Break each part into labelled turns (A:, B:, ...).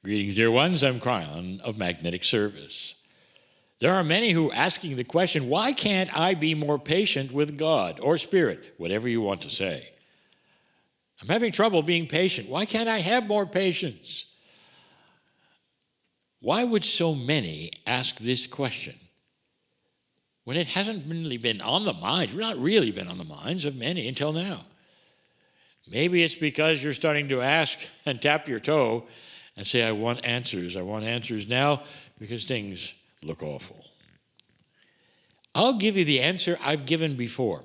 A: Greetings, dear ones. I'm Kryon of Magnetic Service. There are many who are asking the question, why can't I be more patient with God or Spirit, whatever you want to say? I'm having trouble being patient. Why can't I have more patience? Why would so many ask this question when it hasn't really been on the minds, not really been on the minds of many until now? Maybe it's because you're starting to ask and tap your toe and say, I want answers. I want answers now because things look awful. I'll give you the answer I've given before.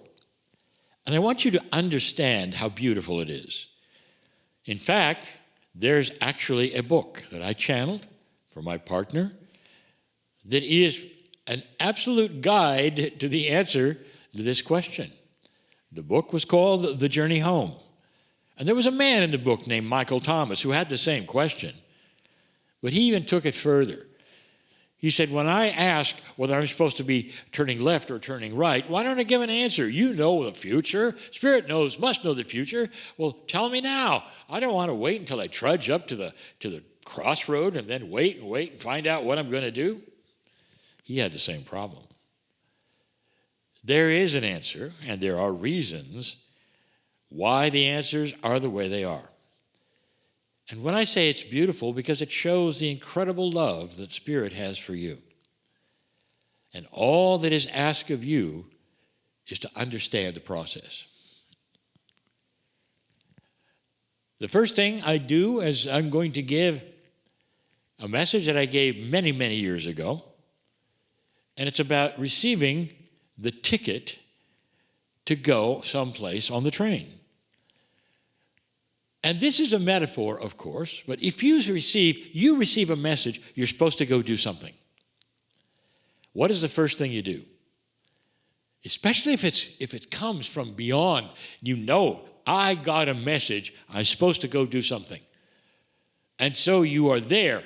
A: And I want you to understand how beautiful it is. In fact, there's actually a book that I channeled for my partner that is an absolute guide to the answer to this question. The book was called The Journey Home. And there was a man in the book named Michael Thomas who had the same question. But he even took it further. He said, when I ask whether I'm supposed to be turning left or turning right, why don't I give an answer? You know the future. Spirit must know the future. Well, tell me now. I don't want to wait until I trudge up to the crossroad and then wait and find out what I'm going to do. He had the same problem. There is an answer, and there are reasons why the answers are the way they are. And when I say it's beautiful, because it shows the incredible love that Spirit has for you. And all that is asked of you is to understand the process. The first thing I do is I'm going to give a message that I gave many, many years ago. And it's about receiving the ticket to go someplace on the train. And this is a metaphor, of course, but if you receive a message, you're supposed to go do something. What is the first thing you do? Especially if it comes from beyond, you know, I got a message, I'm supposed to go do something. And so you are there,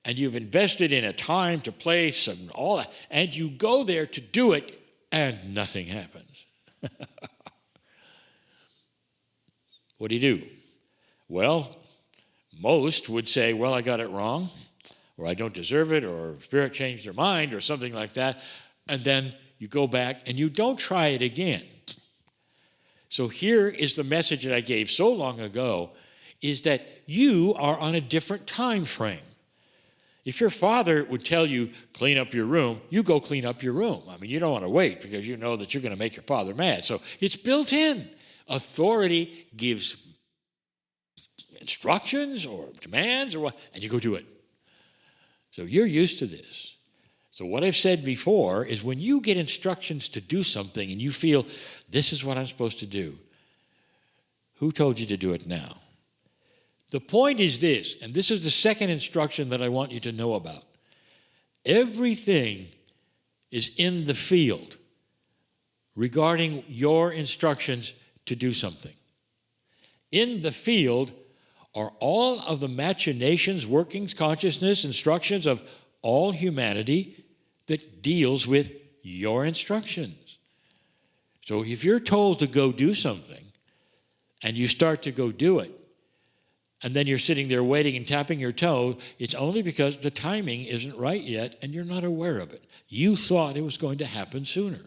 A: and you've invested in a time to place and all that, and you go there to do it, and nothing happens. What do? Well, most would say, well, I got it wrong, or I don't deserve it, or Spirit changed their mind, or something like that. And then you go back and you don't try it again. So here is the message that I gave so long ago, is that you are on a different time frame. If your father would tell you, clean up your room, you go clean up your room. I mean, you don't want to wait because you know that you're going to make your father mad. So it's built in. Authority gives instructions or demands or what, and you go do it. So you're used to this. So what I've said before is when you get instructions to do something and you feel this is what I'm supposed to do, who told you to do it now? The point is this, and this is the second instruction that I want you to know about. Everything is in the field regarding your instructions to do something. In the field are all of the machinations, workings, consciousness, instructions of all humanity that deals with your instructions. So if you're told to go do something and you start to go do it, and then you're sitting there waiting and tapping your toe, it's only because the timing isn't right yet and you're not aware of it. You thought it was going to happen sooner.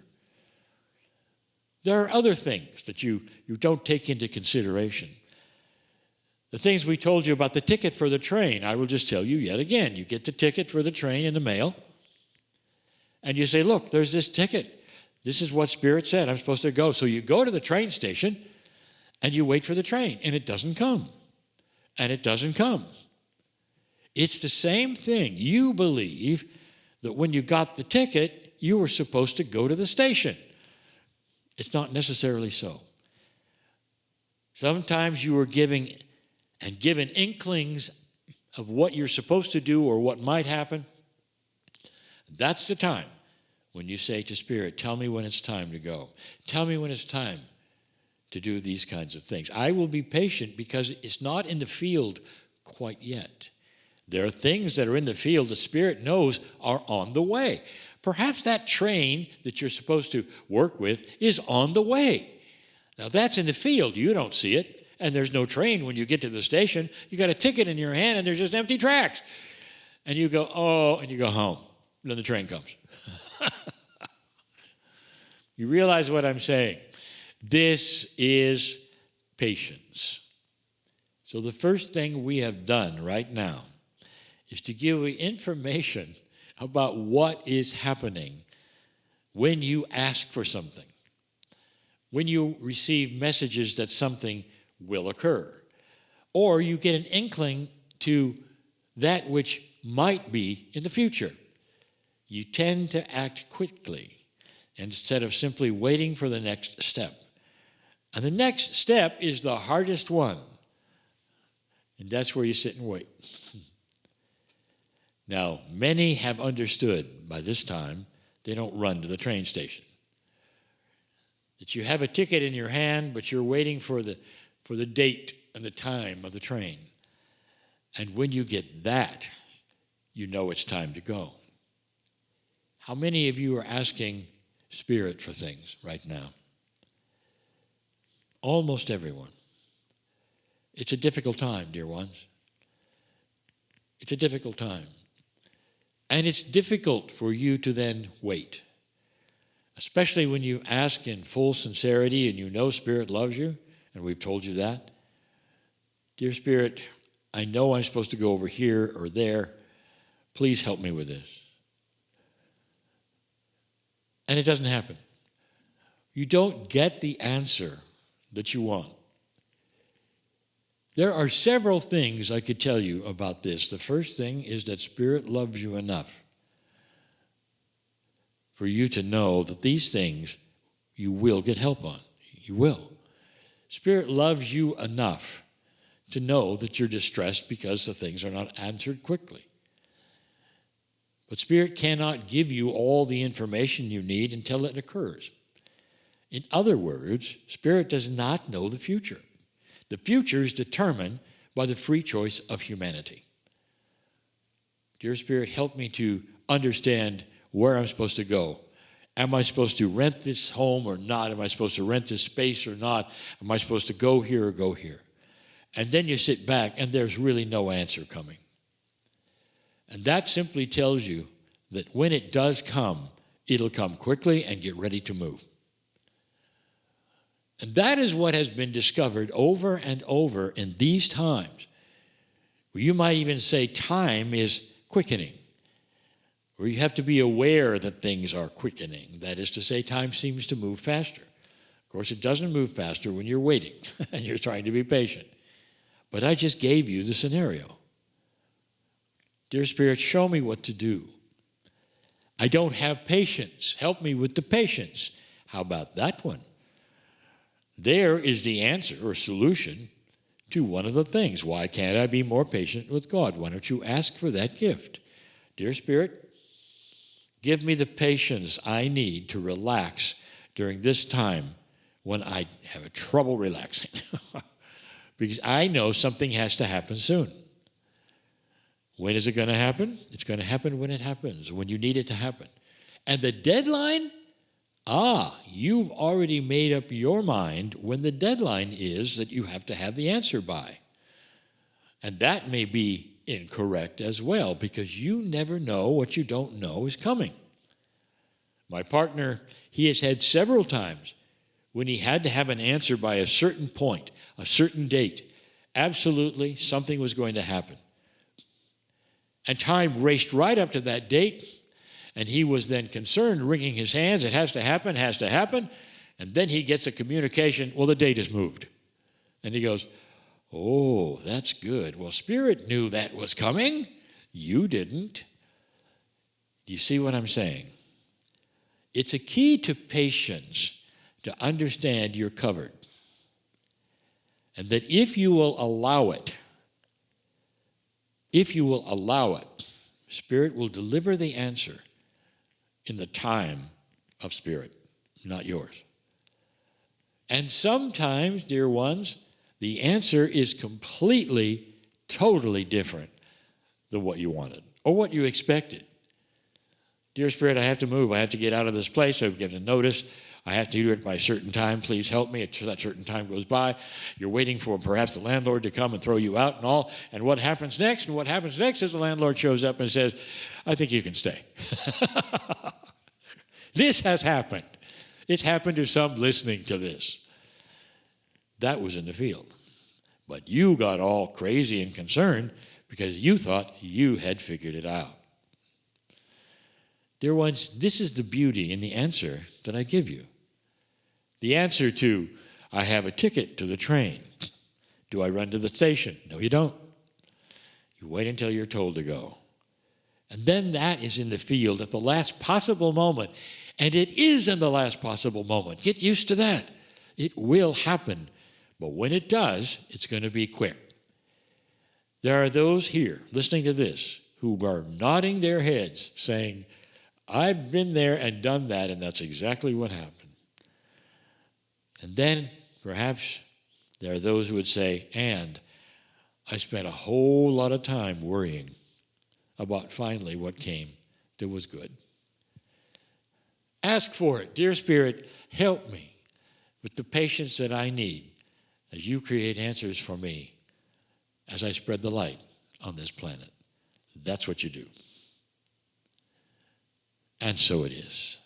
A: There are other things that you don't take into consideration. The things we told you about the ticket for the train, I will just tell you yet again. You get the ticket for the train in the mail, and you say, look, there's this ticket. This is what Spirit said I'm supposed to go. So you go to the train station, and you wait for the train, and it doesn't come. And it doesn't come. It's the same thing. You believe that when you got the ticket, you were supposed to go to the station. It's not necessarily so. Sometimes you were given inklings of what you're supposed to do or what might happen. That's the time when you say to Spirit, tell me when it's time to go. Tell me when it's time to do these kinds of things. I will be patient because it's not in the field quite yet. There are things that are in the field the Spirit knows are on the way. Perhaps that train that you're supposed to work with is on the way. Now that's in the field. You don't see it. and there's no train when you get to the station. You got a ticket in your hand, and there's just empty tracks. And you go, oh, and you go home. And then the train comes. You realize what I'm saying? This is patience. So the first thing we have done right now is to give you information about what is happening when you ask for something, when you receive messages that something will occur, or you get an inkling to that which might be in the future. You tend to act quickly instead of simply waiting for the next step. And the next step is the hardest one. And that's where you sit and wait. Now, many have understood by this time they don't run to the train station. That you have a ticket in your hand, but you're waiting for the date and the time of the train. And when you get that, you know it's time to go. How many of you are asking Spirit for things right now? Almost everyone. It's a difficult time, dear ones. It's a difficult time. And it's difficult for you to then wait, especially when you ask in full sincerity and you know Spirit loves you, and we've told you that. Dear Spirit, I know I'm supposed to go over here or there. Please help me with this. And it doesn't happen. You don't get the answer that you want. There are several things I could tell you about this. The first thing is that Spirit loves you enough for you to know that these things you will get help on. You will. Spirit loves you enough to know that you're distressed because the things are not answered quickly. But Spirit cannot give you all the information you need until it occurs. In other words, Spirit does not know the future. The future is determined by the free choice of humanity. Dear Spirit, help me to understand where I'm supposed to go. Am I supposed to rent this home or not? Am I supposed to rent this space or not? Am I supposed to go here or go here? And then you sit back and there's really no answer coming. And that simply tells you that when it does come, it'll come quickly and get ready to move. And that is what has been discovered over and over in these times. You might even say time is quickening, where you have to be aware that things are quickening. That is to say, time seems to move faster. Of course, it doesn't move faster when you're waiting and you're trying to be patient. But I just gave you the scenario. Dear Spirit, show me what to do. I don't have patience. Help me with the patience. How about that one? There is the answer or solution to one of the things. Why can't I be more patient with God? Why don't you ask for that gift? Dear Spirit, give me the patience I need to relax during this time when I have trouble relaxing. Because I know something has to happen soon. When is it going to happen? It's going to happen when it happens, when you need it to happen. And the deadline? You've already made up your mind when the deadline is that you have to have the answer by. And that may be incorrect as well, because you never know what you don't know is coming. My partner, he has had several times when he had to have an answer by a certain point, a certain date. Absolutely, something was going to happen. And time raced right up to that date, and he was then concerned, wringing his hands. It has to happen, has to happen. And then he gets a communication, well, the date has moved. And he goes, oh, that's good. Well, Spirit knew that was coming. You didn't. Do you see what I'm saying? It's a key to patience to understand you're covered. And that if you will allow it, Spirit will deliver the answer in the time of Spirit, not yours. And sometimes, dear ones, the answer is completely, totally different than what you wanted or what you expected. Dear Spirit, I have to move. I have to get out of this place. I've given a notice. I have to do it by a certain time. Please help me. That certain time goes by. You're waiting for perhaps the landlord to come and throw you out and all. And what happens next? And what happens next is the landlord shows up and says, I think you can stay. This has happened. It's happened to some listening to this. That was in the field. But you got all crazy and concerned because you thought you had figured it out. Dear ones, this is the beauty in the answer that I give you. The answer to, I have a ticket to the train. Do I run to the station? No, you don't. You wait until you're told to go. And then that is in the field at the last possible moment. And it is in the last possible moment. Get used to that. It will happen. But when it does, it's going to be quick. There are those here listening to this who are nodding their heads saying, I've been there and done that, and that's exactly what happened. And then perhaps there are those who would say, and I spent a whole lot of time worrying about finally what came that was good. Ask for it. Dear Spirit, help me with the patience that I need as you create answers for me as I spread the light on this planet. That's what you do. And so it is.